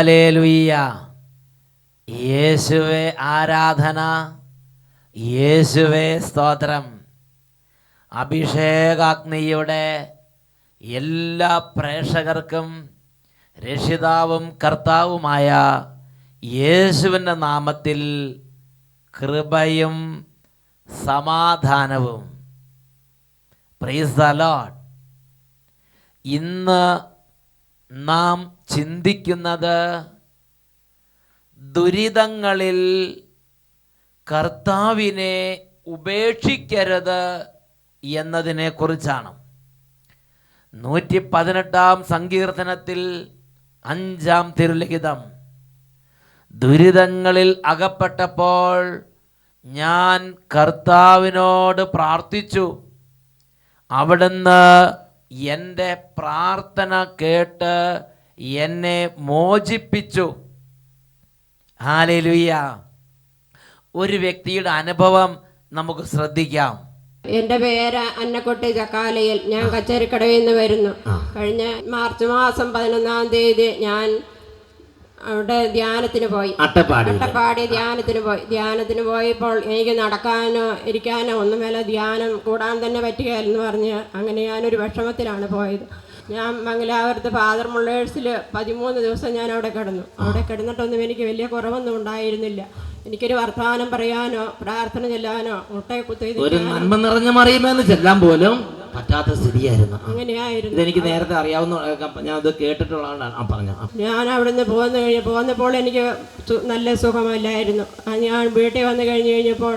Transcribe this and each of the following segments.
Hallelujah. യേശുവേ ആരാധന, യേശുവേ സ്തോത്രം. അഭിഷേകാഗ്നിയുടെ എല്ലാ പ്രേക്ഷകർക്കും രക്ഷിതാവും കർത്താവുമായ യേശുവിൻ്റെ നാമത്തിൽ കൃപയും സമാധാനവും. Praise the Lord. ഇന്ന് നാം ചിന്തിക്കുന്നത് ദുരിതങ്ങളിൽ കർത്താവിനെ ഉപേക്ഷിക്കരുത് എന്നതിനെക്കുറിച്ചാണ്. 118 സങ്കീർത്തനത്തിൽ 5 തിരുലിഖിതം, ദുരിതങ്ങളിൽ അകപ്പെട്ടപ്പോൾ ഞാൻ കർത്താവിനോട് പ്രാർത്ഥിച്ചു, അവിടുന്ന് എൻ്റെ പ്രാർത്ഥന കേട്ട് എന്നെ മോചിപ്പിച്ചു. ഹല്ലേലൂയ. ഒരു വ്യക്തിയുടെ അനുഭവം നമുക്ക് ശ്രദ്ധിക്കാം. എൻ്റെ പേര് അന്നക്കുട്ടി ചക്കാലയിൽ. ഞാൻ കച്ചേരിക്കടവിൽ നിന്ന് വരുന്നു. കഴിഞ്ഞ മാർച്ച് മാസം 11 ഞാൻ അവിടെ ധ്യാനത്തിന് പോയി. അട്ടപ്പാടി ധ്യാനത്തിന് പോയപ്പോൾ എനിക്ക് നടക്കാനോ ഇരിക്കാനോ ഒന്നുമല്ല, ധ്യാനം കൂടാൻ തന്നെ പറ്റുകയെന്ന് പറഞ്ഞ് അങ്ങനെ ഞാനൊരു വിഷമത്തിലാണ് പോയത്. ഞാൻ മംഗലാപുരത്ത് ഫാദർ മുള്ളേഴ്സിൽ 13 ദിവസം ഞാൻ അവിടെ കിടന്നു. അവിടെ കിടന്നിട്ടൊന്നും എനിക്ക് വലിയ കുറവൊന്നും ഉണ്ടായിരുന്നില്ല. എനിക്കൊരു വർത്തമാനം പറയാനോ പ്രാർത്ഥന ചെല്ലാനോ മുട്ടയെ കുത്തി ഒരു നന്മ നിറഞ്ഞ മറിയുമെന്ന് ചെല്ലാൻ പോലും പറ്റാത്ത സ്ഥിതിയായിരുന്നു. അങ്ങനെയായിരുന്നു. എനിക്ക് നേരത്തെ അറിയാവുന്ന, ഞാൻ അത് കേട്ടിട്ടുള്ളതാണ് പറഞ്ഞു. ഞാൻ അവിടുന്ന് പോന്നപ്പോൾ എനിക്ക് നല്ല സുഖമല്ലായിരുന്നു. ഞാൻ വീട്ടിൽ വന്നു കഴിഞ്ഞപ്പോൾ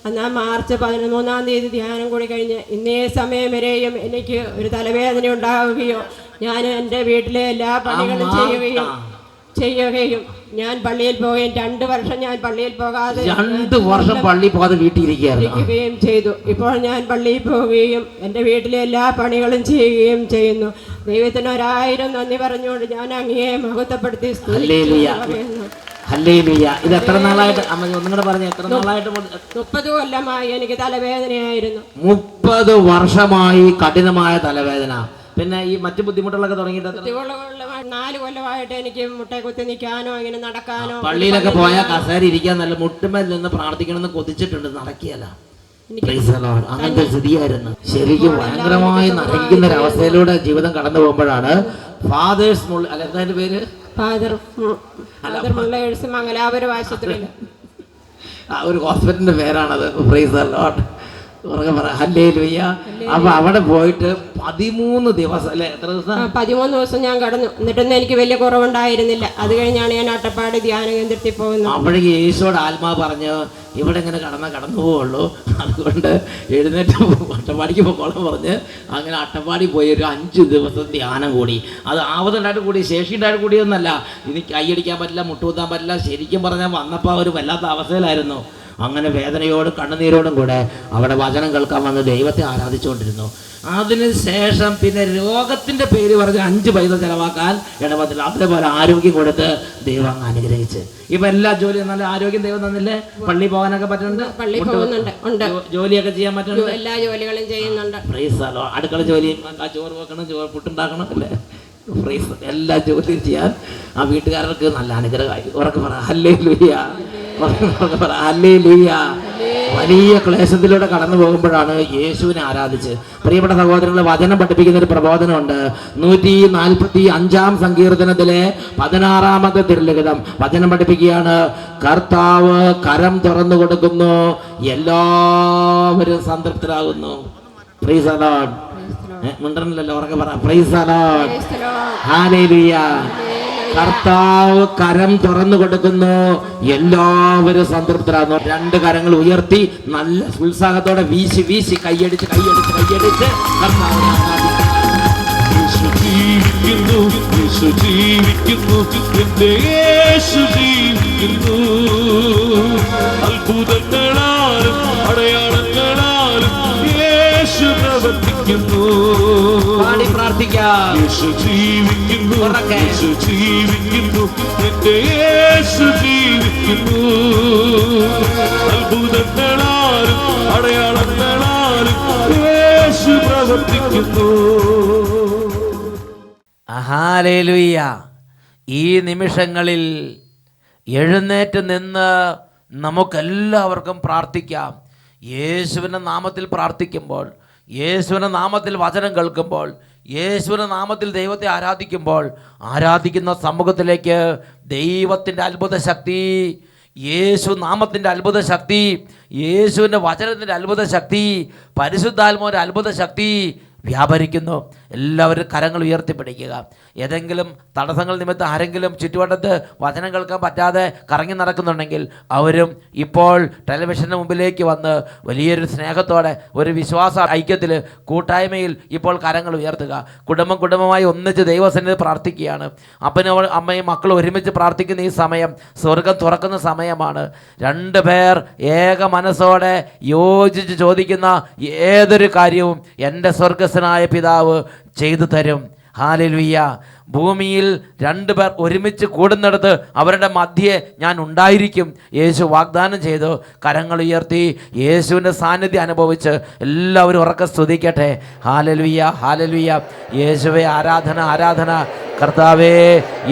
എന്നാൽ മാർച്ച് 13 ധ്യാനം കൂടി കഴിഞ്ഞ് ഇന്നേ സമയം വരെയും എനിക്ക് ഒരു തലവേദന ഉണ്ടാവുകയോ ഞാൻ എൻ്റെ വീട്ടിലെ എല്ലാ പണികളും ചെയ്യുകയും ഞാൻ പള്ളിയിൽ പോവുകയും 2 വർഷം ഞാൻ പള്ളിയിൽ പോകാതെ 2 വർഷം പള്ളിയിൽ പോകാതെ വീട്ടിലിരിക്കുകയും ചെയ്തു. ഇപ്പോൾ ഞാൻ പള്ളിയിൽ പോവുകയും എൻ്റെ വീട്ടിലെ എല്ലാ പണികളും ചെയ്യുകയും ചെയ്യുന്നു. ദൈവത്തിന് 1000 നന്ദി പറഞ്ഞുകൊണ്ട് ഞാൻ അങ്ങയെ മഹത്വപ്പെടുത്തി സ്തുതിക്കുന്നു. ഹല്ലേലൂയ. ഇത് എത്ര നാളായിട്ട് അമ്മ ഒന്നുകൂടെ പറഞ്ഞു? എത്ര നാളായിട്ട്? 30 കൊല്ലമായി എനിക്ക് തലവേദനയായിരുന്നു. 30 വർഷമായി കഠിനമായ തലവേദന. പിന്നെ ഈ മറ്റു ബുദ്ധിമുട്ടുകളൊക്കെ തുടങ്ങിയിട്ട് 4 കൊല്ലമായിട്ട് എനിക്ക് മുട്ടയെ കുത്തി നിൽക്കാനോ ഇങ്ങനെ നടക്കാനോ. പള്ളിയിലൊക്കെ പോയാൽ കസേര ഇരിക്കാൻ നല്ല മുട്ടുമേൽ നിന്ന് പ്രാർത്ഥിക്കണമെന്ന് കൊതിച്ചിട്ടുണ്ട്, നടക്കിയല്ല. അങ്ങനത്തെ സ്ഥിതിയായിരുന്നു. ശരിക്കും ഭയങ്കരമായി നരകിക്കുന്ന ഒരവസ്ഥയിലൂടെ ജീവിതം കടന്നു പോകുമ്പോഴാണ് ഫാദേഴ്സ് അല്ല എന്താ പേര്, ഫാദർ മുള്ളേഴ്സ് മംഗലാപുരം ആശുപത്രിയിൽ ഒരു ഹോസ്പിറ്റലിന്റെ പേരാണത്. Praise the Lord. ഹല്ലേലൂയ. അപ്പൊ അവിടെ പോയിട്ട് 13 ദിവസം അല്ലെ, എത്ര ദിവസം? 13 ദിവസം ഞാൻ കടന്നു. എന്നിട്ടൊന്നും എനിക്ക് വലിയ കുറവുണ്ടായിരുന്നില്ല. അത് കഴിഞ്ഞാണ് ഞാൻ അട്ടപ്പാടി ധ്യാന കേന്ദ്രത്തിൽ പോകുന്നത്. അപ്പോഴേക്ക് യേശുവോട് ആത്മാ പറഞ്ഞു, ഇവിടെ ഇങ്ങനെ കടന്നു പോവുള്ളൂ, അതുകൊണ്ട് എഴുന്നേറ്റ് അട്ടപ്പാടിക്ക് പോകോളം പറഞ്ഞ് അങ്ങനെ അട്ടപ്പാടി പോയി ഒരു 5 ദിവസം ധ്യാനം കൂടി. അത് ആവതുണ്ടായിട്ട് കൂടി, ശേഷിയുണ്ടായിട്ട് കൂടിയൊന്നല്ല. ഇനി കൈയടിക്കാൻ പറ്റില്ല, മുട്ടുകുത്താൻ പറ്റില്ല. ശരിക്കും പറഞ്ഞാൽ വന്നപ്പോൾ ഒരു വല്ലാത്ത അവസ്ഥയിലായിരുന്നു. അങ്ങനെ വേദനയോടും കണ്ണുനീരോടും കൂടെ അവിടെ വചനം കേൾക്കാൻ വന്ന് ദൈവത്തെ ആരാധിച്ചുകൊണ്ടിരുന്നു. അതിനുശേഷം പിന്നെ രോഗത്തിന്റെ പേര് പറഞ്ഞ് 5 പൈസ ചെലവാക്കാൻ ഇടപെട്ടില്ല. അതേപോലെ ആരോഗ്യം കൊടുത്ത് ദൈവം അങ്ങ് അനുഗ്രഹിച്ച് ഇപ്പൊ എല്ലാ ജോലിയും നല്ല ആരോഗ്യം ദൈവം തന്നില്ലേ. പള്ളി പോകാനൊക്കെ പറ്റുന്നുണ്ട്, ജോലിയൊക്കെ ചെയ്യാൻ പറ്റുന്നുണ്ട്, എല്ലാ ജോലികളും ചെയ്യുന്നുണ്ട്. അടുക്കള ജോലി, ചോറ് വെക്കണം, പുട്ടുണ്ടാക്കണം അല്ലേ, എല്ലാ ജോലിയും ചെയ്യാൻ ആ വീട്ടുകാർക്ക് നല്ല അനുഗ്രഹമായി. ഉറക്കെ പറ ഹല്ലേലൂയ, ഹല്ലേലൂയ. വലിയ ക്ലേശത്തിലൂടെ കടന്നു പോകുമ്പോഴാണ് യേശുവിനെ ആരാധിച്ച്. പ്രിയപ്പെട്ട സഹോദരങ്ങളെ, വചനം പഠിപ്പിക്കുന്ന ഒരു പ്രബോധനമുണ്ട്. 145 സങ്കീർത്തനത്തിലെ 16 തിരുലിഖിതം വചനം പഠിപ്പിക്കുകയാണ്. കർത്താവ് കരം തുറന്നു കൊടുക്കുന്നു, എല്ലാവരും സംതൃപ്തരാകുന്നു. Praise the Lord. മിണ്ടറില്ലല്ലോ, ഉറക്കെ പറ പ്രൈസ് ദി ലോർഡ്. ഹല്ലേലൂയ. കർത്താവ് കരം തുറന്നു കൊടുക്കുന്നു, എല്ലാവരും സംതൃപ്തരാകുന്നു. 2 കരങ്ങൾ ഉയർത്തി നല്ല ഉത്സാഹത്തോടെ വീശി വീശി കൈയടിച്ച് കർത്താവിനെ അത്ഭുതങ്ങളാലും അടയാളങ്ങളാലും യേശു പ്രവർത്തിക്കുന്നു. പാടി പ്രാർത്ഥിക്കാം. യേശു ജീവിക്കുന്നു, യേശു ജീവിക്കുന്നു, എന്റെ യേശു ജീവിക്കുന്നു. അത്ഭുതങ്ങളാലും അടയാളങ്ങളാലും യേശു പ്രവർത്തിക്കുന്നു. ഹല്ലേലൂയ. ഈ നിമിഷങ്ങളിൽ എഴുന്നേറ്റ് നിന്ന് നമുക്കെല്ലാവർക്കും പ്രാർത്ഥിക്കാം. യേശുവിൻ്റെ നാമത്തിൽ പ്രാർത്ഥിക്കുമ്പോൾ, യേശുവിൻ്റെ നാമത്തിൽ വചനം കേൾക്കുമ്പോൾ, യേശുവിൻ്റെ നാമത്തിൽ ദൈവത്തെ ആരാധിക്കുമ്പോൾ, ആരാധിക്കുന്ന സമൂഹത്തിലേക്ക് ദൈവത്തിൻ്റെ അത്ഭുത ശക്തി, യേശു നാമത്തിൻ്റെ അത്ഭുത ശക്തി, യേശുവിൻ്റെ വചനത്തിൻ്റെ അത്ഭുത ശക്തി, പരിശുദ്ധാത്മാവിൻ്റെ അത്ഭുത ശക്തി വ്യാപരിക്കുന്നു. എല്ലാവരും കരങ്ങൾ ഉയർത്തിപ്പിടിക്കുക. ഏതെങ്കിലും തടസ്സങ്ങൾ നിമിത്തം ആരെങ്കിലും ചുറ്റുവട്ടത്ത് വചനം കേൾക്കാൻ പറ്റാതെ കറങ്ങി നടക്കുന്നുണ്ടെങ്കിൽ അവരും ഇപ്പോൾ ടെലിവിഷന് മുമ്പിലേക്ക് വന്ന് വലിയൊരു സ്നേഹത്തോടെ ഒരു വിശ്വാസ ഐക്യത്തിൽ കൂട്ടായ്മയിൽ ഇപ്പോൾ കരങ്ങൾ ഉയർത്തുക. കുടുംബമായി ഒന്നിച്ച് ദൈവസന്നിധി പ്രാർത്ഥിക്കുകയാണ്. അപ്പനും അമ്മയും മക്കളും ഒരുമിച്ച് പ്രാർത്ഥിക്കുന്ന ഈ സമയം സ്വർഗം തുറക്കുന്ന സമയമാണ്. രണ്ടുപേർ ഏക മനസ്സോടെ യോജിച്ച് ചോദിക്കുന്ന ഏതൊരു കാര്യവും എൻ്റെ സ്വർഗസ്ഥനായ പിതാവ് ചെയ്തു തരും. ഹല്ലേലൂയ. ഭൂമിയിൽ രണ്ടുപേർ ഒരുമിച്ച് കൂടുന്നിടത്ത് അവരുടെ മധ്യേ ഞാൻ ഉണ്ടായിരിക്കും യേശു വാഗ്ദാനം ചെയ്തു. കരങ്ങൾ ഉയർത്തി യേശുവിൻ്റെ സാന്നിധ്യം അനുഭവിച്ച് എല്ലാവരും ഉറക്കെ സ്തുതിക്കട്ടെ. Hallelujah, hallelujah. യേശുവേ ആരാധന, ആരാധന. കർത്താവേ,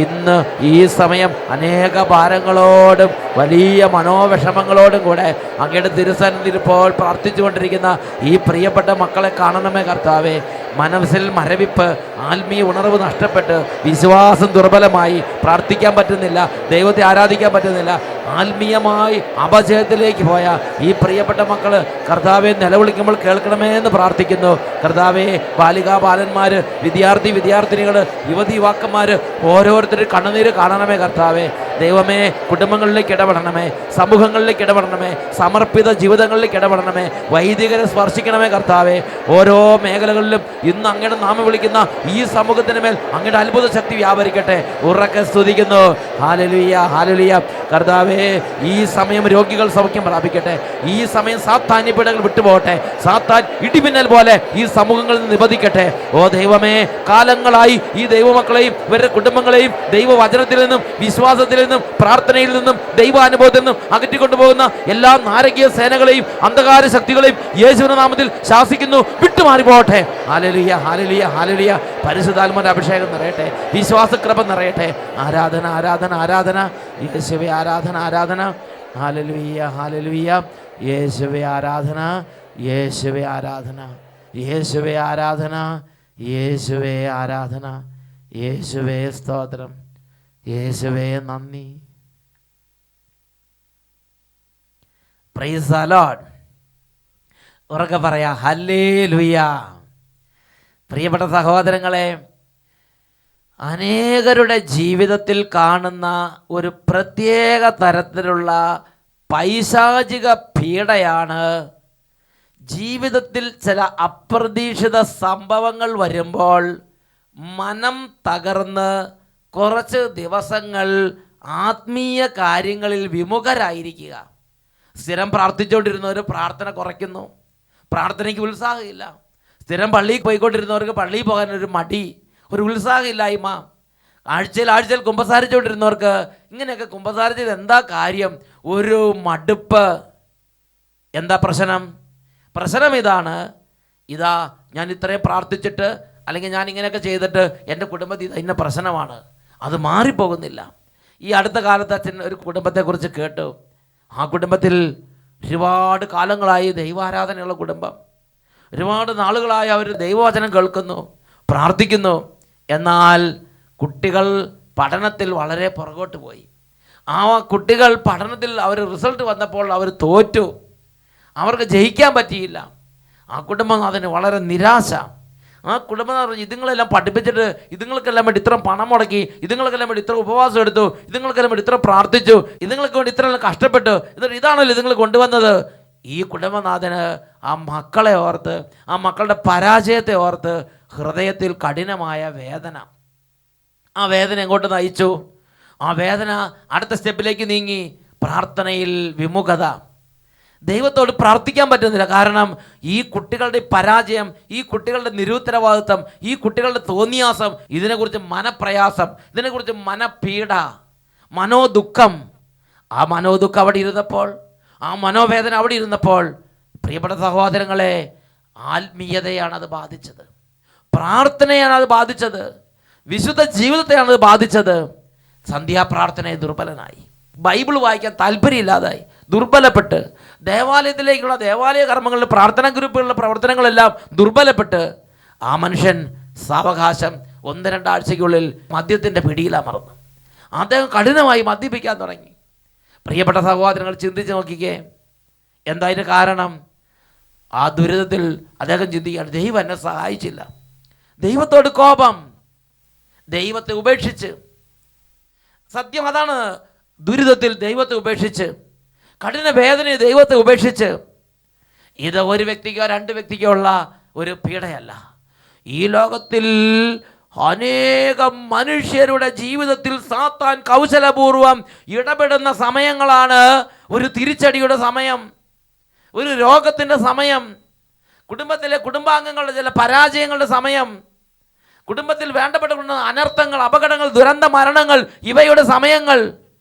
ഇന്ന് ഈ സമയം അനേക ഭാരങ്ങളോടും വലിയ മനോവിഷമങ്ങളോടും കൂടെ അങ്ങയുടെ തിരുസന്നിധിയിൽ ഇപ്പോൾ പ്രാർത്ഥിച്ചുകൊണ്ടിരിക്കുന്ന ഈ പ്രിയപ്പെട്ട മക്കളെ കാണണമേ കർത്താവേ. മനസ്സിൽ മരവിപ്പ്, ആത്മീയ ഉണർവ് നഷ്ടപ്പെട്ട് വിശ്വാസം ദുർബലമായി പ്രാർത്ഥിക്കാൻ പറ്റുന്നില്ല, ദൈവത്തെ ആരാധിക്കാൻ പറ്റുന്നില്ല, ആത്മീയമായി അപജയത്തിലേക്ക് പോയ ഈ പ്രിയപ്പെട്ട മക്കൾ കർത്താവെ നിലവിളിക്കുമ്പോൾ കേൾക്കണമേ എന്ന് പ്രാർത്ഥിക്കുന്നു. കർത്താവെ, ബാലികാ ബാലന്മാർ, വിദ്യാർത്ഥിനികൾ, യുവതിയുവാക്കന്മാർ ഓരോരുത്തരും കണ്ണുനീര് കാണണമേ കർത്താവെ. ദൈവമേ, കുടുംബങ്ങളിലേക്ക് ഇടപെടണമേ, സമൂഹങ്ങളിലേക്ക് ഇടപെടണമേ, സമർപ്പിത ജീവിതങ്ങളിലേക്ക് ഇടപെടണമേ, വൈദികരെ സ്പർശിക്കണമേ കർത്താവെ. ഓരോ മേഖലകളിലും ഇന്ന് അങ്ങയുടെ നാമം വിളിക്കുന്ന ഈ സമൂഹത്തിന് മേൽ അങ്ങയുടെ അത്ഭുത ശക്തി വ്യാപരിക്കട്ടെ. ഉറക്കെ സ്തുതിക്കുന്നു. Hallelujah, hallelujah. കർത്താവേ, ഈ സമയം രോഗികൾ സൗഖ്യം പ്രാപിക്കട്ടെ. ഈ സമയം സാത്താന്യപീഡകൾ വിട്ടുപോകട്ടെ. സാത്താൻ ഇടിമിന്നൽ പോലെ ഈ സമൂഹങ്ങളിൽ നിന്ന് നിബന്ധിക്കട്ടെ. ഓ ദൈവമേ, കാലങ്ങളായി ഈ ദൈവമക്കളെയും ഇവരുടെ കുടുംബങ്ങളെയും ദൈവവചനത്തിൽ നിന്നും വിശ്വാസത്തിൽ നിന്നും പ്രാർത്ഥനയിൽ നിന്നും ദൈവാനുഭവത്തിൽ നിന്നും അകറ്റിക്കൊണ്ടുപോകുന്ന എല്ലാ നാരകീയ സേനകളെയും അന്ധകാര ശക്തികളെയും യേശുവിന്റെ നാമത്തിൽ ശാസിക്കുന്നു. വിട്ടുമാറിപ്പോട്ടെ. Hallelujah, hallelujah, hallelujah. പരിശുദ്ധാത്മാവിന്റെ അഭിഷേകം നിറയട്ടെ, വിശ്വാസകൃപ നിറയട്ടെ. ആരാധന, ആരാധന, ആരാധന. യേശുവേ ആരാധന, ആരാധന. Hallelujah, hallelujah. യേശുവേ ആരാധന, യേശുവേ ആരാധന, യേശുവേ ആരാധന, യേശുവേ ആരാധന, യേശുവേ സ്തോത്രം, യേശുവേ നന്ദി. Price the Lord. ഉറക്കെ പറയാ ഹല്ലേലൂയ. പ്രിയപ്പെട്ട സഹോദരങ്ങളെ, അനേകരുടെ ജീവിതത്തിൽ കാണുന്ന ഒരു പ്രത്യേക തരത്തിലുള്ള പൈശാചിക പീഡയാണ് ജീവിതത്തിൽ ചില അപ്രതീക്ഷിത സംഭവങ്ങൾ വരുമ്പോൾ മനം തകർന്ന് കുറച്ച് ദിവസങ്ങൾ ആത്മീയ കാര്യങ്ങളിൽ വിമുഖരായിരിക്കുക. സ്ഥിരം പ്രാർത്ഥിച്ചുകൊണ്ടിരുന്നവർ പ്രാർത്ഥന കുറയ്ക്കുന്നു, പ്രാർത്ഥനയ്ക്ക് ഉത്സാഹമില്ല. സ്ഥിരം പള്ളിയിൽ പോയിക്കൊണ്ടിരുന്നവർക്ക് പള്ളിയിൽ പോകാൻ ഒരു മടി, ഒരു ഉത്സാഹമില്ലായ്മ. ആഴ്ചയിൽ കുമ്പസാരിച്ചുകൊണ്ടിരുന്നവർക്ക് ഇങ്ങനെയൊക്കെ കുമ്പസാരിച്ചത് എന്താ കാര്യം, ഒരു മടുപ്പ്. എന്താ പ്രശ്നം ഇതാണ്. ഇതാ ഞാൻ ഇത്രയും പ്രാർത്ഥിച്ചിട്ട് അല്ലെങ്കിൽ ഞാൻ ഇങ്ങനെയൊക്കെ ചെയ്തിട്ട് എൻ്റെ കുടുംബത്തിൽ ഇന്ന പ്രശ്നമാണ്, അത് മാറിപ്പോകുന്നില്ല. ഈ അടുത്ത കാലത്ത് അച്ഛൻ ഒരു കുടുംബത്തെക്കുറിച്ച് കേട്ടു. ആ കുടുംബത്തിൽ ഒരുപാട് കാലങ്ങളായി ദൈവാരാധനയുള്ള കുടുംബം, ഒരുപാട് നാളുകളായി അവർ ദൈവവചനം കേൾക്കുന്നു, പ്രാർത്ഥിക്കുന്നു. എന്നാൽ കുട്ടികൾ പഠനത്തിൽ വളരെ പുറകോട്ട് പോയി. ആ കുട്ടികൾ പഠനത്തിൽ അവർ റിസൾട്ട് വന്നപ്പോൾ അവർ തോറ്റു, അവർക്ക് ജയിക്കാൻ പറ്റിയില്ല. ആ കുടുംബം അതിന് വളരെ നിരാശ. ആ കുടുംബം പറഞ്ഞു, ഇതുങ്ങളെല്ലാം പഠിപ്പിച്ചിട്ട് ഇതുങ്ങൾക്കെല്ലാം വേണ്ടി ഇത്ര പണം മുടക്കി, ഇതുങ്ങൾക്കെല്ലാം വേണ്ടി ഇത്ര ഉപവാസം എടുത്തു, ഇതുങ്ങൾക്കെല്ലാം വേണ്ടി ഇത്ര പ്രാർത്ഥിച്ചു, ഇതുങ്ങൾക്ക് വേണ്ടി ഇത്ര കഷ്ടപ്പെട്ടു, എന്നിട്ട് ഇതാണല്ലോ ഇതുങ്ങൾ കൊണ്ടുവന്നത്. ഈ കുടുംബനാഥന് ആ മക്കളെ ഓർത്ത്, ആ മക്കളുടെ പരാജയത്തെ ഓർത്ത് ഹൃദയത്തിൽ കഠിനമായ വേദന. ആ വേദന എങ്ങോട്ട് നയിച്ചു? ആ വേദന അടുത്ത സ്റ്റെപ്പിലേക്ക് നീങ്ങി. പ്രാർത്ഥനയിൽ വിമുഖത. ദൈവത്തോട് പ്രാർത്ഥിക്കാൻ പറ്റുന്നില്ല. കാരണം ഈ കുട്ടികളുടെ പരാജയം, ഈ കുട്ടികളുടെ നിരുത്തരവാദിത്വം, ഈ കുട്ടികളുടെ തോന്നിയാസം, ഇതിനെക്കുറിച്ച് മനപ്രയാസം, ഇതിനെക്കുറിച്ച് മനപീഡ, മനോദുഃഖം. ആ മനോദുഃഖം അവിടെ ഇരുന്നപ്പോൾ, ആ മനോവേദന അവിടെ ഇരുന്നപ്പോൾ, പ്രിയപ്പെട്ട സഹോദരങ്ങളെ, ആത്മീയതയാണ് അത് ബാധിച്ചത്, പ്രാർത്ഥനയാണ് അത് ബാധിച്ചത്, വിശുദ്ധ ജീവിതത്തെയാണ് അത് ബാധിച്ചത്. സന്ധ്യാപ്രാർത്ഥനയെ ദുർബലനായി, ബൈബിൾ വായിക്കാൻ താല്പര്യമില്ലാതായി, ദുർബലപ്പെട്ട്, ദേവാലയത്തിലേക്കുള്ള ദേവാലയ കർമ്മങ്ങളിലെ പ്രാർത്ഥനാ ഗ്രൂപ്പുകളിലെ പ്രവർത്തനങ്ങളെല്ലാം ദുർബലപ്പെട്ട് ആ മനുഷ്യൻ സാവകാശം 1-2 ആഴ്ചയ്ക്കുള്ളിൽ മദ്യത്തിൻ്റെ പിടിയിലമർന്നു. അദ്ദേഹം കഠിനമായി മദ്യപിക്കാൻ തുടങ്ങി. പ്രിയപ്പെട്ട സഹോദരങ്ങൾ, ചിന്തിച്ച് നോക്കിക്കേ, എന്താ കാരണം? ആ ദുരിതത്തിൽ അദ്ദേഹം ചിന്തിക്കുകയാണ്, ദൈവം എന്നെ സഹായിച്ചില്ല. ദൈവത്തോട് കോപം, ദൈവത്തെ ഉപേക്ഷിച്ച്. സത്യം അതാണ്, ദുരിതത്തിൽ ദൈവത്തെ ഉപേക്ഷിച്ച്, കഠിന വേദനയെ ദൈവത്തെ ഉപേക്ഷിച്ച്. ഇത് ഒരു വ്യക്തിക്കോ 2 വ്യക്തിക്കോ ഉള്ള ഒരു പീഡയല്ല. ഈ ലോകത്തിൽ അനേകം മനുഷ്യരുടെ ജീവിതത്തിൽ സാത്താൻ കൗശലപൂർവം ഇടപെടുന്ന സമയങ്ങളാണ് ഒരു തിരിച്ചടിയുടെ സമയം, ഒരു രോഗത്തിൻ്റെ സമയം, കുടുംബത്തിലെ കുടുംബാംഗങ്ങളുടെ ചില പരാജയങ്ങളുടെ സമയം, കുടുംബത്തിൽ വേണ്ടപ്പെട്ട അനർത്ഥങ്ങൾ, അപകടങ്ങൾ, ദുരന്ത മരണങ്ങൾ, ഇവയുടെ സമയങ്ങൾ.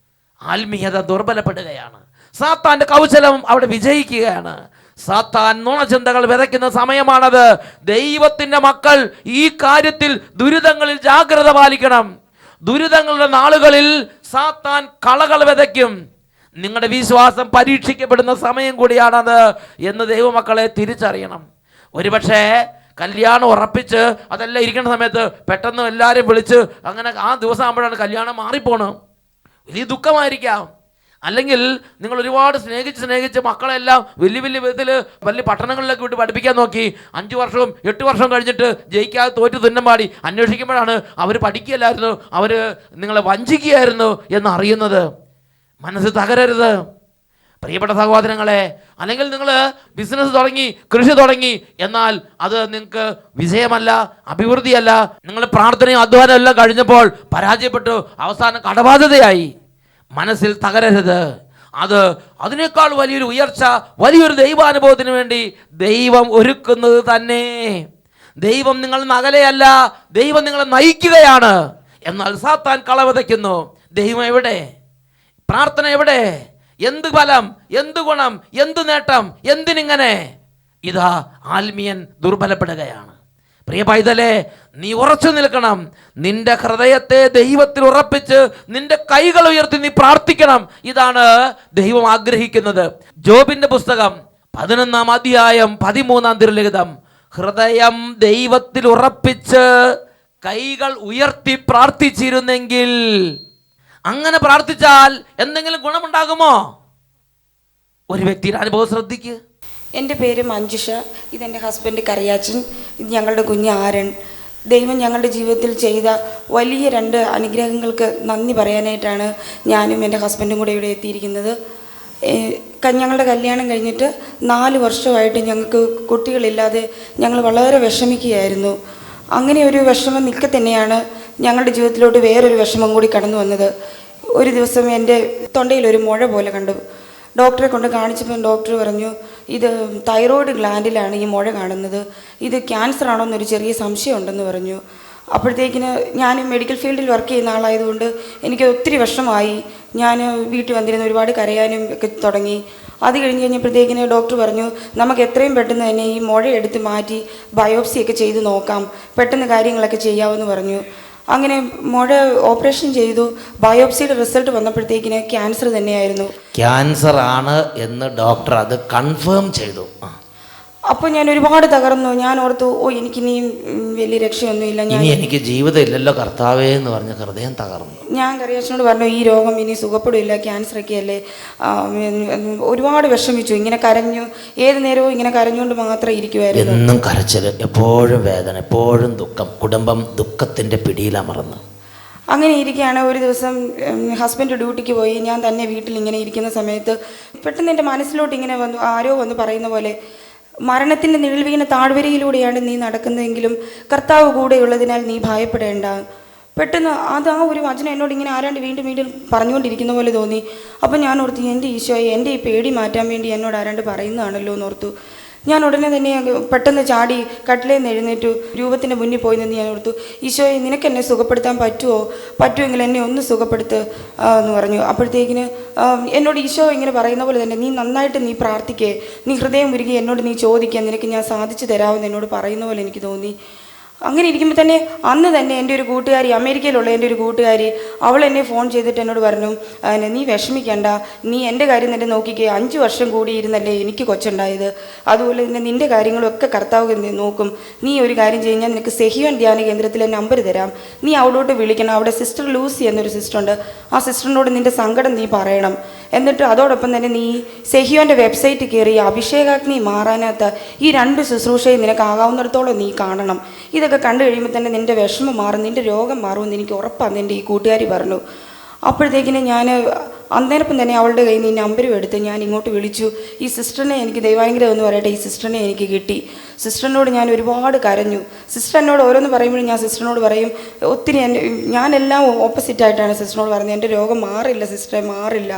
ആത്മീയത ദുർബലപ്പെടുകയാണ്. സാത്താൻ്റെ കൗശലം അവിടെ വിജയിക്കുകയാണ്. സാത്താൻ നുണചിന്തകൾ വിതയ്ക്കുന്ന സമയമാണത്. ദൈവത്തിൻ്റെ മക്കൾ ഈ കാര്യത്തിൽ ദുരിതങ്ങളിൽ ജാഗ്രത പാലിക്കണം. ദുരിതങ്ങളുടെ നാളുകളിൽ സാത്താൻ കളകൾ വിതയ്ക്കും. നിങ്ങളുടെ വിശ്വാസം പരീക്ഷിക്കപ്പെടുന്ന സമയം കൂടിയാണത് എന്ന് ദൈവമക്കളെ തിരിച്ചറിയണം. ഒരുപക്ഷേ കല്യാണം ഉറപ്പിച്ച് അതെല്ലാം ഇരിക്കുന്ന സമയത്ത് പെട്ടെന്ന് എല്ലാവരും വിളിച്ച് അങ്ങനെ ആ ദിവസം ആകുമ്പോഴാണ് കല്യാണം മാറിപ്പോണം. വലിയ ദുഃഖമായിരിക്കാം. അല്ലെങ്കിൽ നിങ്ങൾ ഒരുപാട് സ്നേഹിച്ച് മക്കളെല്ലാം വലിയ വിധത്തിൽ വലിയ പട്ടണങ്ങളിലേക്ക് വിട്ട് പഠിപ്പിക്കാൻ നോക്കി. 5 വർഷവും 8 വർഷവും കഴിഞ്ഞിട്ട് ജയിക്കാതെ തോറ്റ് തുന്നമ്പാടി അന്വേഷിക്കുമ്പോഴാണ് അവർ പഠിക്കുകയല്ലായിരുന്നു, അവർ നിങ്ങളെ വഞ്ചിക്കുകയായിരുന്നു എന്നറിയുന്നത്. മനസ്സ് തകരരുത് പ്രിയപ്പെട്ട സഹോദരങ്ങളെ. അല്ലെങ്കിൽ നിങ്ങൾ ബിസിനസ് തുടങ്ങി, കൃഷി തുടങ്ങി, എന്നാൽ അത് നിങ്ങൾക്ക് വിജയമല്ല, അഭിവൃദ്ധിയല്ല. നിങ്ങൾ പ്രാർത്ഥനയും അധ്വാനം എല്ലാം കഴിഞ്ഞപ്പോൾ പരാജയപ്പെട്ടു, അവസാനം കടബാധ്യതയായി. മനസ്സിൽ തകരരുത്. അതിനേക്കാൾ വലിയൊരു ഉയർച്ച, വലിയൊരു ദൈവാനുഭവത്തിന് വേണ്ടി ദൈവം ഒരുക്കുന്നത് തന്നെ. ദൈവം നിങ്ങൾ അകലെയല്ല, ദൈവം നിങ്ങളെ നയിക്കുകയാണ്. എന്നാൽ സാത്താൻ കളവതയ്ക്കുന്നു. ദൈവം എവിടെ? പ്രാർത്ഥന എവിടെ? എന്ത് ഫലം, എന്ത് ഗുണം, എന്ത് നേട്ടം, എന്തിനിങ്ങനെ? ഇതാ ആത്മീയൻ ദുർബലപ്പെടുകയാണ്. പ്രിയ പൈതലേ, നീ ഉറച്ചു നിൽക്കണം. നിന്റെ ഹൃദയത്തെ ദൈവത്തിൽ ഉറപ്പിച്ച് നിന്റെ കൈകൾ ഉയർത്തി നീ പ്രാർത്ഥിക്കണം. ഇതാണ് ദൈവം ആഗ്രഹിക്കുന്നത്. ജോബിന്റെ പുസ്തകം 11-ാം അധ്യായം 13-ാം തിരുലിഖിതം. ഹൃദയം ദൈവത്തിൽ ഉറപ്പിച്ച് കൈകൾ ഉയർത്തി പ്രാർത്ഥിച്ചിരുന്നെങ്കിൽ. അങ്ങനെ പ്രാർത്ഥിച്ചാൽ എന്തെങ്കിലും ഗുണമുണ്ടാകുമോ? ഒരു വ്യക്തിയുടെ അനുഭവം ശ്രദ്ധിക്കുക. എൻ്റെ പേര് മഞ്ജുഷ, ഇതെൻ്റെ ഹസ്ബൻഡ് കറിയാച്ചൻ, ഇത് ഞങ്ങളുടെ കുഞ്ഞ് ആരൺ. ദൈവം ഞങ്ങളുടെ ജീവിതത്തിൽ ചെയ്ത വലിയ 2 അനുഗ്രഹങ്ങൾക്ക് നന്ദി പറയാനായിട്ടാണ് ഞാനും എൻ്റെ ഹസ്ബൻഡും കൂടെ ഇവിടെ എത്തിയിരിക്കുന്നത്. ഞങ്ങളുടെ കല്യാണം കഴിഞ്ഞിട്ട് 4 വർഷമായിട്ട് ഞങ്ങൾക്ക് കുട്ടികളില്ലാതെ ഞങ്ങൾ വളരെ വിഷമിക്കുകയായിരുന്നു. അങ്ങനെ ഒരു വിഷമം നിൽക്കെ തന്നെയാണ് ഞങ്ങളുടെ ജീവിതത്തിലോട്ട് വേറൊരു വിഷമം കൂടി കടന്നു വന്നത്. ഒരു ദിവസം എൻ്റെ തൊണ്ടയിൽ ഒരു മുഴ പോലെ കണ്ടു. ഡോക്ടറെ കൊണ്ട് കാണിച്ചപ്പോൾ ഡോക്ടർ പറഞ്ഞു, ഇത് തൈറോയ്ഡ് ഗ്ലാൻഡിലാണ് ഈ മുഴ കാണുന്നത്, ഇത് ക്യാൻസർ ആണോ എന്നൊരു ചെറിയ സംശയം ഉണ്ടെന്ന് പറഞ്ഞു. അപ്പോഴത്തേക്കിന് ഞാൻ മെഡിക്കൽ ഫീൽഡിൽ വർക്ക് ചെയ്യുന്ന ആളായതുകൊണ്ട് എനിക്ക് ഒത്തിരി വിഷമമായി. ഞാൻ വീട്ടിൽ വന്നിരുന്ന് ഒരുപാട് കരയാനും ഒക്കെ തുടങ്ങി. അത് കഴിഞ്ഞപ്പോഴത്തേക്കിന് ഡോക്ടർ പറഞ്ഞു, നമുക്ക് എത്രയും പെട്ടെന്ന് തന്നെ ഈ മുഴ എടുത്ത് മാറ്റി ബയോപ്സിയൊക്കെ ചെയ്ത് നോക്കാം, പെട്ടെന്ന് കാര്യങ്ങളൊക്കെ ചെയ്യാമെന്ന് പറഞ്ഞു. അങ്ങനെ മുഴ ഓപ്പറേഷൻ ചെയ്തു. ബയോപ്സിയുടെ റിസൾട്ട് വന്നപ്പോഴത്തേക്കിന് ക്യാൻസർ തന്നെയായിരുന്നു. ക്യാൻസർ ആണ് എന്ന് ഡോക്ടർ അത് കൺഫേം ചെയ്തു. അപ്പോൾ ഞാൻ ഒരുപാട് തകർന്നു. ഞാൻ ഓർത്തു, എനിക്കിനി വലിയ രക്ഷയൊന്നുമില്ല, ഇനി എനിക്ക് ജീവിതം ഇല്ലല്ലോ കർത്താവേ എന്ന് പറഞ്ഞ ഹൃദയം തകർന്നു. ഞാൻ കറിയാച്ചനോട് പറഞ്ഞു, ഈ രോഗം ഇനി സുഖപ്പെടില്ല, ക്യാൻസറൊക്കെ അല്ലേ. ഒരുപാട് വിഷമിച്ചു, ഇങ്ങനെ കരഞ്ഞു. ഏത് നേരവും ഇങ്ങനെ കരഞ്ഞുകൊണ്ട് മാത്രം ഇരിക്കുമായിരുന്നു. എന്നും കരച്ചിൽ, എപ്പോഴും വേദന, എപ്പോഴും ദുഃഖം, കുടുംബം ദുഃഖത്തിൻ്റെ പിടിയിലമർന്നു. അങ്ങനെ ഇരിക്കുകയാണ്. ഒരു ദിവസം ഹസ്ബൻഡ് ഡ്യൂട്ടിക്ക് പോയി, ഞാൻ തന്നെ വീട്ടിൽ ഇങ്ങനെ ഇരിക്കുന്ന സമയത്ത് പെട്ടെന്ന് എൻ്റെ മനസ്സിലോട്ട് ഇങ്ങനെ വന്നു, ആരോ വന്ന് പറയുന്ന പോലെ, മരണത്തിൻ്റെ നിഴൽ വീണ താഴ്വരയിലൂടെയാണ് നീ നടക്കുന്നതെങ്കിലും കർത്താവ് കൂടെയുള്ളതിനാൽ നീ ഭയപ്പെടേണ്ട. പെട്ടെന്ന് ആ ഒരു വചനം എന്നോട് ഇങ്ങനെ ആരാണ്ട് വീണ്ടും പറഞ്ഞുകൊണ്ടിരിക്കുന്ന പോലെ തോന്നി. അപ്പം ഞാൻ ഓർത്തു, എൻ്റെ ഈശോയെ, എൻ്റെ ഈ പേടി മാറ്റാൻ വേണ്ടി എന്നോട് ആരാണ്ട് പറയുന്നതാണല്ലോ എന്നോർത്തു. ഞാൻ ഉടനെ തന്നെ പെട്ടെന്ന് ചാടി കട്ടിലേന്ന് എഴുന്നേറ്റു രൂപത്തിൻ്റെ മുന്നിൽ പോയി നിന്ന് ഞാൻ ഓർത്തു, ഈശോയെ, നിനക്ക് എന്നെ സുഖപ്പെടുത്താൻ പറ്റുമെങ്കിൽ എന്നെ ഒന്ന് സുഖപ്പെടുത്ത് എന്ന് പറഞ്ഞു. അപ്പോഴത്തേക്കിന് എന്നോട് ഈശോ ഇങ്ങനെ പറയുന്ന പോലെ തന്നെ, നീ നന്നായിട്ട് നീ പ്രാർത്ഥിക്കേ, നീ ഹൃദയം ഉരുകി എന്നോട് നീ ചോദിക്കുക, നിനക്ക് ഞാൻ സാധിച്ചു തരാമെന്ന് എന്നോട് പറയുന്ന പോലെ എനിക്ക് തോന്നി. അങ്ങനെ ഇരിക്കുമ്പോൾ തന്നെ അന്ന് തന്നെ എൻ്റെ ഒരു കൂട്ടുകാരി, അമേരിക്കയിലുള്ള എൻ്റെ ഒരു കൂട്ടുകാരി, അവൾ എന്നെ ഫോൺ ചെയ്തിട്ട് എന്നോട് പറഞ്ഞു, നീ വിഷമിക്കണ്ട, നീ എൻ്റെ കാര്യം തന്നെ നോക്കിക്കേ, 5 വർഷം കൂടി ഇരുന്നല്ലേ എനിക്ക് കൊച്ചുണ്ടായത്, അതുപോലെ തന്നെ നിൻ്റെ കാര്യങ്ങളൊക്കെ കർത്താവ് നോക്കും, നീ ഒരു കാര്യം കഴിഞ്ഞാൽ നിനക്ക് സെഹിയോൻ ധ്യാന കേന്ദ്രത്തിലെ നമ്പർ തരാം, നീ അവിടോട്ട് വിളിക്കണം, അവിടെ സിസ്റ്റർ ലൂസി എന്നൊരു സിസ്റ്ററുണ്ട്, ആ സിസ്റ്ററിനോട് നിൻ്റെ സങ്കടം നീ പറയണം, എന്നിട്ട് അതോടൊപ്പം തന്നെ നീ സെഹിയോൻ്റെ വെബ്സൈറ്റ് കയറി അഭിഷേകാഗ്നി മാറാനാത്ത ഈ 2 ശുശ്രൂഷയും നിനക്ക് ആകാവുന്നിടത്തോളം നീ കാണണം, ഇതൊക്കെ കണ്ടു കഴിയുമ്പോൾ തന്നെ നിൻ്റെ വിഷമം മാറും, നിൻ്റെ രോഗം മാറുമെന്ന് എനിക്ക് ഉറപ്പാണ് എൻ്റെ ഈ കൂട്ടുകാരി പറഞ്ഞു. അപ്പോഴത്തേക്കിന് ഞാൻ അന്നേരപ്പം തന്നെ അവളുടെ കയ്യിൽ നിന്ന് ഈ നമ്പരും എടുത്ത് ഞാൻ ഇങ്ങോട്ട് വിളിച്ചു. ഈ സിസ്റ്ററിനെ എനിക്ക് ദൈവാനുഗ്രഹം എന്ന് പറയട്ടെ, ഈ സിസ്റ്ററിനെ എനിക്ക് കിട്ടി. സിസ്റ്ററിനോട് ഞാൻ ഒരുപാട് കരഞ്ഞു. സിസ്റ്റർ എന്നോട് ഓരോന്ന് പറയുമ്പോഴും ഞാൻ സിസ്റ്ററിനോട് പറയും, ഒത്തിരി ഞാനെല്ലാം ഓപ്പോസിറ്റായിട്ടാണ് സിസ്റ്ററിനോട് പറയുന്നത്, എൻ്റെ രോഗം മാറില്ല സിസ്റ്ററെ, മാറില്ല.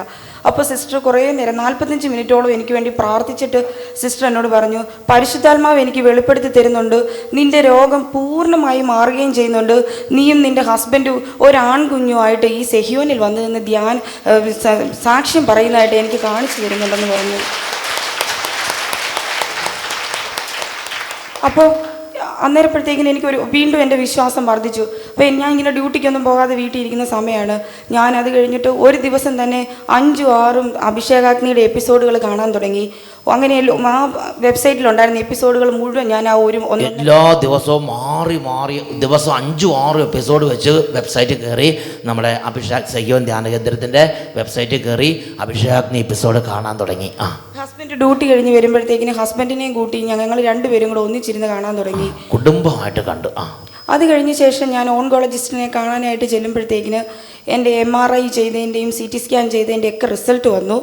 അപ്പോൾ സിസ്റ്റർ കുറേ നേരം 45 മിനിറ്റോളം എനിക്ക് വേണ്ടി പ്രാർത്ഥിച്ചിട്ട് സിസ്റ്റർ എന്നോട് പറഞ്ഞു, പരിശുദ്ധാത്മാവ് എനിക്ക് വെളിപ്പെടുത്തി തരുന്നുണ്ട്, നിൻ്റെ രോഗം പൂർണ്ണമായി മാറുകയും ചെയ്യുന്നുണ്ട്, നീയും നിൻ്റെ ഹസ്ബൻഡും ഒരാൺകുഞ്ഞുമായിട്ട് ഈ സെഹിയോനിൽ വന്നു നിന്ന് സാക്ഷ്യം പറയുന്നതായിട്ട് എനിക്ക് കാണിച്ചു തരുന്നുണ്ടെന്ന് പറഞ്ഞു. അപ്പോൾ അന്നേരപ്പോഴത്തേക്കിന് എനിക്ക് വീണ്ടും എൻ്റെ വിശ്വാസം വർദ്ധിച്ചു. അപ്പോൾ ഞാൻ ഇങ്ങനെ ഡ്യൂട്ടിക്കൊന്നും പോകാതെ വീട്ടിൽ ഇരിക്കുന്ന സമയമാണ്. ഞാൻ അത് കഴിഞ്ഞിട്ട് ഒരു ദിവസം തന്നെ 5, 6 അഭിഷേകാഗ്നിയുടെ എപ്പിസോഡുകൾ കാണാൻ തുടങ്ങി. അങ്ങനെ ആ വെബ്സൈറ്റിലുണ്ടായിരുന്ന എപ്പിസോഡുകൾ മുഴുവൻ ഞാൻ ആ എല്ലാ ദിവസവും മാറി ദിവസം 5, 6 എപ്പിസോഡ് വെച്ച് വെബ്സൈറ്റിൽ കയറി നമ്മുടെ സെഹിയോൻ ധ്യാന കേന്ദ്രത്തിൻ്റെ വെബ്സൈറ്റിൽ കയറി അഭിഷേകാഗ്നി എപ്പിസോഡ് കാണാൻ തുടങ്ങി. ഹസ്ബൻഡ് ഡ്യൂട്ടി കഴിഞ്ഞ് വരുമ്പോഴത്തേക്കിന് ഹസ്ബൻഡിനെയും കൂട്ടി ഞങ്ങൾ 2 പേരും കൂടെ ഒന്നിച്ചിരുന്ന് കാണാൻ തുടങ്ങി, കുടുംബമായിട്ട് കണ്ടു. അത് കഴിഞ്ഞ ശേഷം ഞാൻ ഓൺകോളജിസ്റ്റിനെ കാണാനായിട്ട് ചെല്ലുമ്പോഴത്തേക്കിന് എൻ്റെ MRI ചെയ്തതിൻ്റെയും CT സ്കാൻ ചെയ്തതിൻ്റെ ഒക്കെ റിസൾട്ട് വന്നു.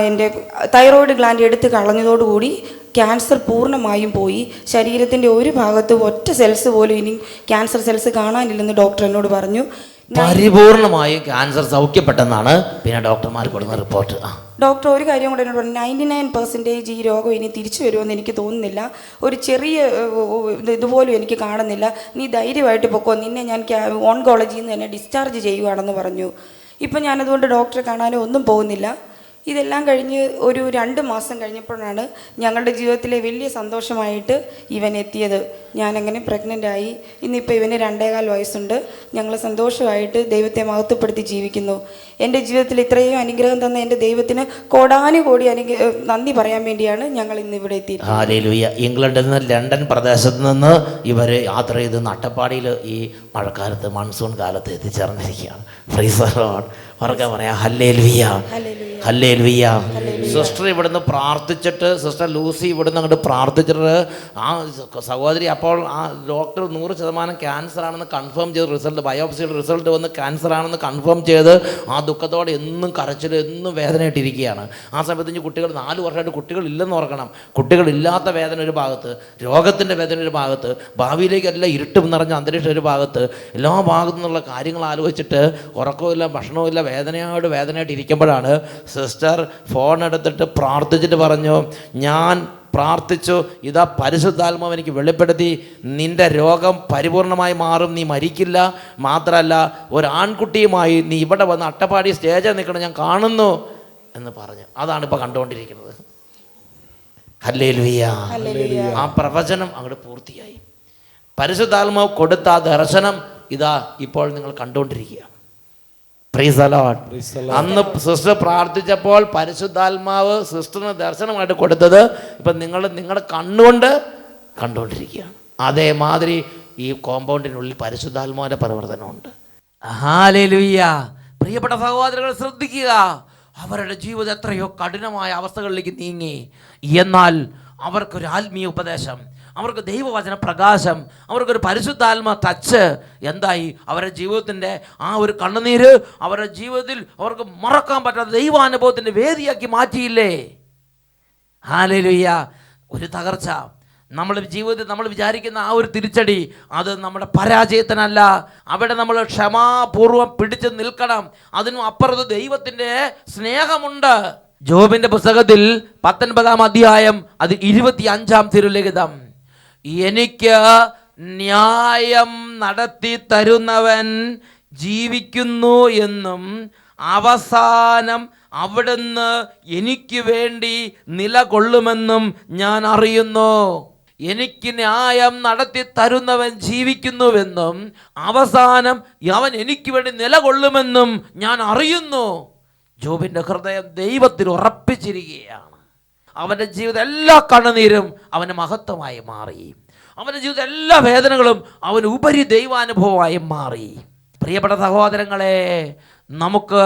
എൻ്റെ തൈറോയ്ഡ് ഗ്ലാൻഡ് എടുത്ത് കളഞ്ഞതോടുകൂടി ക്യാൻസർ പൂർണ്ണമായും പോയി. ശരീരത്തിൻ്റെ ഒരു ഭാഗത്തും ഒറ്റ സെൽസ് പോലും ഇനി ക്യാൻസർ സെൽസ് കാണാനില്ലെന്ന് ഡോക്ടർ എന്നോട് പറഞ്ഞു. പരിപൂർണമായും ക്യാൻസർ സൗഖ്യപ്പെട്ടെന്നാണ് പിന്നെ ഡോക്ടർമാർ കൊടുക്കുന്ന റിപ്പോർട്ട്. ഡോക്ടർ ഒരു കാര്യം കൂടെ എന്നോട് പറഞ്ഞു, 99% ഈ രോഗം ഇനി തിരിച്ചു വരുമെന്ന് എനിക്ക് തോന്നുന്നില്ല, ഒരു ചെറിയ ഇതുപോലും എനിക്ക് കാണുന്നില്ല, നീ ധൈര്യമായിട്ട് പൊക്കോ, നിന്നെ ഞാൻ ഓൺകോളജിയിൽ നിന്ന് തന്നെ ഡിസ്ചാർജ് ചെയ്യുവാണെന്ന് പറഞ്ഞു. ഇപ്പം ഞാനതുകൊണ്ട് ഡോക്ടറെ കാണാനോ ഒന്നും പോകുന്നില്ല. ഇതെല്ലാം കഴിഞ്ഞ് ഒരു 2 മാസം കഴിഞ്ഞപ്പോഴാണ് ഞങ്ങളുടെ ജീവിതത്തിലെ വലിയ സന്തോഷമായിട്ട് ഇവൻ എത്തിയത്. ഞാനങ്ങനെ പ്രഗ്നൻ്റായി. ഇന്നിപ്പോൾ ഇവന് 2.25 വയസ്സുണ്ട്. ഞങ്ങൾ സന്തോഷമായിട്ട് ദൈവത്തെ മഹത്വപ്പെടുത്തി ജീവിക്കുന്നു. എൻ്റെ ജീവിതത്തിൽ ഇത്രയും അനുഗ്രഹം തന്ന എൻ്റെ ദൈവത്തിന് കോടാനുകോടി നന്ദി പറയാൻ വേണ്ടിയാണ് ഞങ്ങൾ ഇന്ന് ഇവിടെ എത്തിയത്. ഹല്ലേലൂയ. ഇംഗ്ലണ്ടിൽ നിന്ന് ലണ്ടൻ പ്രദേശത്ത് നിന്ന് ഇവർ യാത്ര ചെയ്ത് അട്ടപ്പാടിയിൽ ഈ മഴക്കാലത്ത് മൺസൂൺ കാലത്ത് എത്തിച്ചേർന്നിരിക്കുകയാണ്. Price the Lord. അവർക്ക് പറയാം ഹല്ലേലൂയ, ഹല്ലേലൂയ. സിസ്റ്റർ ഇവിടുന്ന് പ്രാർത്ഥിച്ചിട്ട്, സിസ്റ്റർ ലൂസി ഇവിടുന്ന് അങ്ങോട്ട് പ്രാർത്ഥിച്ചിട്ട് ആ സഹോദരി അപ്പോൾ ആ ഡോക്ടർ 100% ക്യാൻസർ ആണെന്ന് കൺഫേം ചെയ്ത് റിസൾട്ട്, ബയോപ്സിയുടെ റിസൾട്ട് വന്ന് ക്യാൻസർ ആണെന്ന് കൺഫേം ചെയ്ത് ആ ദുഃഖത്തോടെ എന്നും കരച്ചിൽ, എന്നും വേദനയായിട്ടിരിക്കുകയാണ്. ആ സമയത്ത് കുട്ടികൾ 4 വർഷമായിട്ട് കുട്ടികളില്ലെന്ന് ഓർക്കണം. കുട്ടികളില്ലാത്ത വേദന ഒരു ഭാഗത്ത്, രോഗത്തിൻ്റെ വേദന ഒരു ഭാഗത്ത്, ഭാവിയിലേക്കെല്ലാം ഇരുട്ടും നിറഞ്ഞ അന്തരീക്ഷം ഒരു ഭാഗത്ത്, എല്ലാ ഭാഗത്തു നിന്നുള്ള കാര്യങ്ങൾ ആലോചിച്ചിട്ട് ഉറക്കമില്ല, ഭക്ഷണമില്ല, വേദനയായിട്ട് ഇരിക്കുമ്പോഴാണ് സിസ്റ്റർ ഫോൺ എടുത്തിട്ട് പ്രാർത്ഥിച്ചിട്ട് പറഞ്ഞു, ഞാൻ പ്രാർത്ഥിച്ചു, ഇതാ പരിശുദ്ധാത്മാവ് എനിക്ക് വെളിപ്പെടുത്തി, നിൻ്റെ രോഗം പരിപൂർണമായി മാറും, നീ മരിക്കില്ല, മാത്രമല്ല ഒരാൺകുട്ടിയുമായി നീ ഇവിടെ വന്ന് അട്ടപ്പാടി സ്റ്റേജിൽ നിൽക്കണം, ഞാൻ കാണുന്നു എന്ന് പറഞ്ഞു. അതാണ് ഇപ്പോൾ കണ്ടുകൊണ്ടിരിക്കുന്നത്. ഹല്ലേലൂയ. ആ പ്രവചനം അങ്ങോട്ട് പൂർത്തിയായി. പരിശുദ്ധാത്മാവ് കൊടുത്ത ആ ദർശനം ഇതാ ഇപ്പോൾ നിങ്ങൾ കണ്ടുകൊണ്ടിരിക്കുക. Praise the Lord. അന്ന് സിസ്റ്റർ പ്രാർത്ഥിച്ചപ്പോൾ പരിശുദ്ധാത്മാവ് സിസ്റ്ററിന് ദർശനമായിട്ട് കൊടുത്തത് ഇപ്പം നിങ്ങളുടെ കണ്ണുകൊണ്ട് കണ്ടുകൊണ്ടിരിക്കുകയാണ്. അതേമാതിരി ഈ കോമ്പൗണ്ടിനുള്ളിൽ പരിശുദ്ധാത്മാവിൻ്റെ പ്രവർത്തനമുണ്ട്. ഹല്ലേലൂയ. പ്രിയപ്പെട്ട സഹോദരങ്ങൾ ശ്രദ്ധിക്കുക, അവരുടെ ജീവിതം എത്രയോ കഠിനമായ അവസ്ഥകളിലേക്ക് നീങ്ങി, എന്നാൽ അവർക്കൊരു ആത്മീയ ഉപദേശം, അവർക്ക് ദൈവവചന പ്രകാശം, അവർക്കൊരു പരിശുദ്ധാത്മ ടച്ച് എന്തായി? അവരുടെ ജീവിതത്തിൻ്റെ ആ ഒരു കണ്ണുനീര് അവരുടെ ജീവിതത്തിൽ അവർക്ക് മറക്കാൻ പറ്റാത്ത ദൈവാനുഭവത്തിൻ്റെ വേദിയാക്കി മാറ്റിയില്ലേ? ഹല്ലേലൂയ. ഒരു തകർച്ച, നമ്മുടെ ജീവിതത്തിൽ നമ്മൾ വിചാരിക്കുന്ന ആ ഒരു തിരിച്ചടി, അത് നമ്മുടെ പരാജയത്തിനല്ല. അവിടെ നമ്മൾ ക്ഷമാപൂർവം പിടിച്ച് നിൽക്കണം. അതിനും അപ്പുറത്ത് ദൈവത്തിൻ്റെ സ്നേഹമുണ്ട്. ജോബിൻ്റെ പുസ്തകത്തിൽ 19-ാം അധ്യായം അത് 25-ാം തിരുലിഖിതം, എനിക്ക് ന്യായം നടത്തി തരുന്നവൻ ജീവിക്കുന്നു എന്നും അവസാനം അവിടുന്ന് എനിക്ക് വേണ്ടി നിലകൊള്ളുമെന്നും ഞാൻ അറിയുന്നു. എനിക്ക് ന്യായം നടത്തി തരുന്നവൻ ജീവിക്കുന്നുവെന്നും അവസാനം അവൻ എനിക്ക് വേണ്ടി നിലകൊള്ളുമെന്നും ഞാൻ അറിയുന്നു. ജോബിൻ്റെ ഹൃദയം ദൈവത്തിൽ ഉറപ്പിച്ചിരിക്കുകയാണ്. അവൻ്റെ ജീവിതം എല്ലാ കണ്ണുനീരും അവന് മഹത്വമായി മാറി. അവൻ്റെ ജീവിതം എല്ലാ വേദനകളും അവന് ഉപരി ദൈവാനുഭവമായി മാറി. പ്രിയപ്പെട്ട സഹോദരങ്ങളെ, നമുക്ക്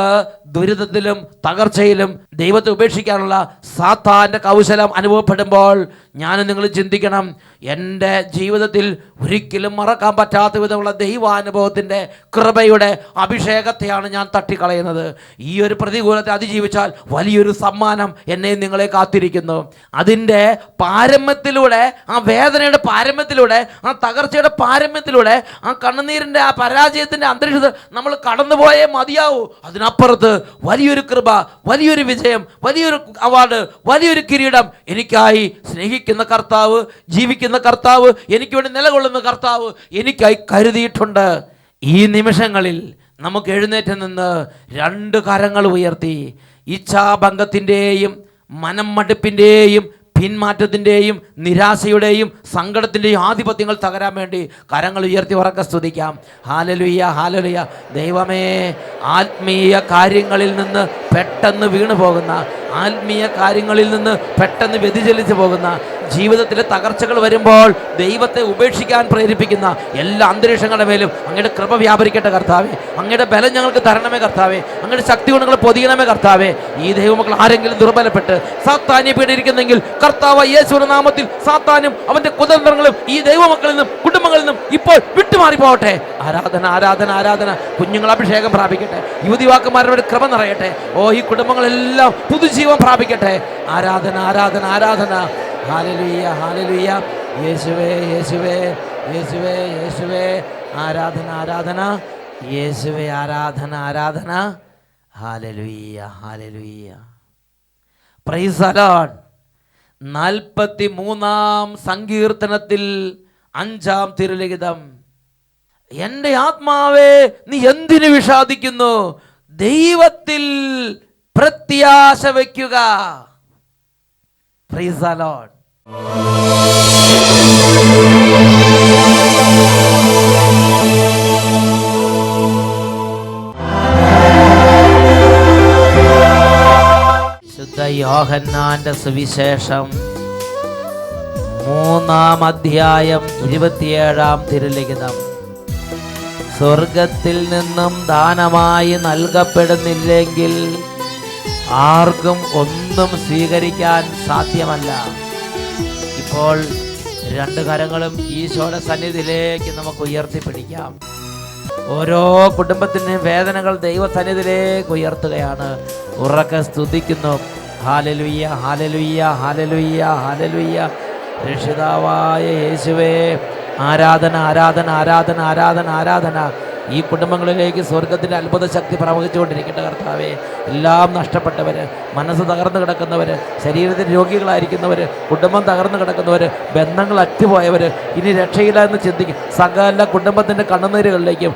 ദുരിതത്തിലും തകർച്ചയിലും ദൈവത്തെ ഉപേക്ഷിക്കാനുള്ള സാത്താൻ്റെ കൗശലം അനുഭവപ്പെടുമ്പോൾ ഞാനും നിങ്ങൾ ചിന്തിക്കണം, എൻ്റെ ജീവിതത്തിൽ ഒരിക്കലും മറക്കാൻ പറ്റാത്ത വിധമുള്ള ദൈവാനുഭവത്തിൻ്റെ കൃപയുടെ അഭിഷേകത്തെയാണ് ഞാൻ തട്ടിക്കളയുന്നത്. ഈ ഒരു പ്രതികൂലത്തെ അതിജീവിച്ചാൽ വലിയൊരു സമ്മാനം എന്നെ നിങ്ങളെ കാത്തിരിക്കുന്നു. അതിൻ്റെ പാരമ്യത്തിലൂടെ, ആ വേദനയുടെ പാരമ്യത്തിലൂടെ, ആ തകർച്ചയുടെ പാരമ്യത്തിലൂടെ, ആ കണ്ണുനീരിൻ്റെ ആ പരാജയത്തിൻ്റെ അന്തരീക്ഷത്തിൽ നമ്മൾ കടന്നുപോയേ മതിയാവും. അതിനപ്പുറത്ത് വലിയൊരു കൃപ, വലിയൊരു വിജയം, വലിയൊരു അവാർഡ്, വലിയൊരു കിരീടം എനിക്കായി സ്നേഹിക്കുന്ന കർത്താവ്, ജീവിക്കുന്ന കർത്താവ്, എനിക്ക് വേണ്ടി നിലകൊള്ളുന്ന കർത്താവ് എനിക്കായി കരുതിയിട്ടുണ്ട്. ഈ നിമിഷങ്ങളിൽ നമുക്ക് എഴുന്നേറ്റ് നിന്ന് 2 കരങ്ങൾ ഉയർത്തി ഇച്ഛാഭംഗത്തിൻ്റെയും മനം മടുപ്പിൻ്റെയും പിന്മാറ്റത്തിൻ്റെയും നിരാശയുടെയും സങ്കടത്തിൻ്റെയും ആധിപത്യങ്ങൾ തകരാൻ വേണ്ടി കരങ്ങൾ ഉയർത്തി ഉറക്കെ സ്തുതിക്കാം. Hallelujah, hallelujah. ദൈവമേ, ആത്മീയ കാര്യങ്ങളിൽ നിന്ന് പെട്ടെന്ന് വീണു പോകുന്ന, ആത്മീയ കാര്യങ്ങളിൽ നിന്ന് പെട്ടെന്ന് വ്യതിചലിച്ചു പോകുന്ന, ജീവിതത്തിലെ തകർച്ചകൾ വരുമ്പോൾ ദൈവത്തെ ഉപേക്ഷിക്കാൻ പ്രേരിപ്പിക്കുന്ന എല്ലാ അന്തരീക്ഷങ്ങളുടെ മേലും അങ്ങയുടെ കൃപ വ്യാപരിക്കട്ടെ കർത്താവേ. അങ്ങയുടെ ബലം ഞങ്ങൾക്ക് തരണമേ കർത്താവേ. അങ്ങയുടെ ശക്തി കൊണ്ട് ഞങ്ങൾ പൊതിയണമേ കർത്താവേ. ഈ ദൈവമക്കൾ ആരെങ്കിലും ദുർബലപ്പെട്ട് സാത്താനെ പീഡിരിക്കുന്നെങ്കിൽ കർത്താവ് യേശുവിന്റെ നാമത്തിൽ സാത്താനും അവന്റെ കുതന്ത്രങ്ങളും ഈ ദൈവമക്കളിൽ നിന്നും കുടുംബങ്ങളിൽ നിന്നും ഇപ്പോൾ വിട്ടുമാറി പോകട്ടെ. ആരാധന, ആരാധന, ആരാധന. കുഞ്ഞുങ്ങൾ അഭിഷേകം പ്രാപിക്കട്ടെ. യുവതിവാക്കന്മാരുടെ കൃപ നിറയട്ടെ. ഈ കുടുംബങ്ങളെല്ലാം പുതുജീവൻ പ്രാപിക്കട്ടെ. ആരാധന, ആരാധന, ആരാധന. Hallelujah, hallelujah. യേശുവേ, യേശുവേ, യേശുവേ, യേശുവേ. ആരാധന, ആരാധന. യേശുവേ, ആരാധന, ആരാധന. Hallelujah, hallelujah. Price the Lord. 43-ാം സങ്കീർത്തനത്തിൽ 5-ാം തിരുലിഖിതം. എൻ്റെ ആത്മാവേ, നീ എന്തിനു വിഷാദിക്കുന്നു? ദൈവത്തിൽ പ്രത്യാശ വയ്ക്കുക. Price the Lord. ശുദ്ധ യോഹന്നാന്റെ സുവിശേഷം 3-ാം അധ്യായം 27-ാം തിരുലിഖിതം. സ്വർഗത്തിൽ നിന്നും ദാനമായി നൽകപ്പെടുന്നില്ലെങ്കിൽ ആർക്കും ഒന്നും സ്വീകരിക്കാൻ സാധ്യമല്ല. ഇപ്പോൾ 2 കരങ്ങളും ഈശോയുടെ സന്നിധിയിലേക്ക് നമുക്ക് ഉയർത്തിപ്പിടിക്കാം. ഓരോ കുടുംബത്തിൻ്റെയും വേദനകൾ ദൈവസന്നിധിയിലേക്ക് ഉയർത്തുകയാണ്. ഉറക്കെ സ്തുതിക്കുന്നു. Hallelujah, hallelujah, hallelujah, hallelujah. രക്ഷിതാവായ യേശുവേ, ആരാധന, ആരാധന, ആരാധന, ആരാധന, ആരാധന. ഈ കുടുംബങ്ങളിലേക്ക് സ്വർഗത്തിൻ്റെ അത്ഭുത ശക്തി പ്രവഹിച്ചുകൊണ്ടിരിക്കട്ടെ കർത്താവേ. എല്ലാം നഷ്ടപ്പെട്ടവർ, മനസ്സ് തകർന്നു കിടക്കുന്നവർ, ശരീരത്തിൽ രോഗികളായിരിക്കുന്നവർ, കുടുംബം തകർന്നു കിടക്കുന്നവർ, ബന്ധങ്ങൾ അറ്റുപോയവർ, ഇനി രക്ഷയില്ല എന്ന് ചിന്തിക്കും സകല കുടുംബത്തിൻ്റെ കണ്ണുനീരുകളിലേക്കും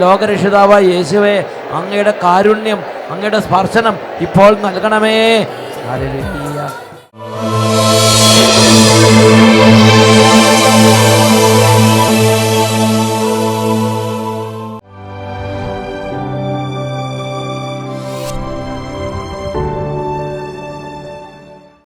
ലോകരക്ഷിതാവായ യേശുവേ, അങ്ങയുടെ കാരുണ്യം, അങ്ങയുടെ സ്പർശനം ഇപ്പോൾ നൽകണമേ. ഹല്ലേലൂയ.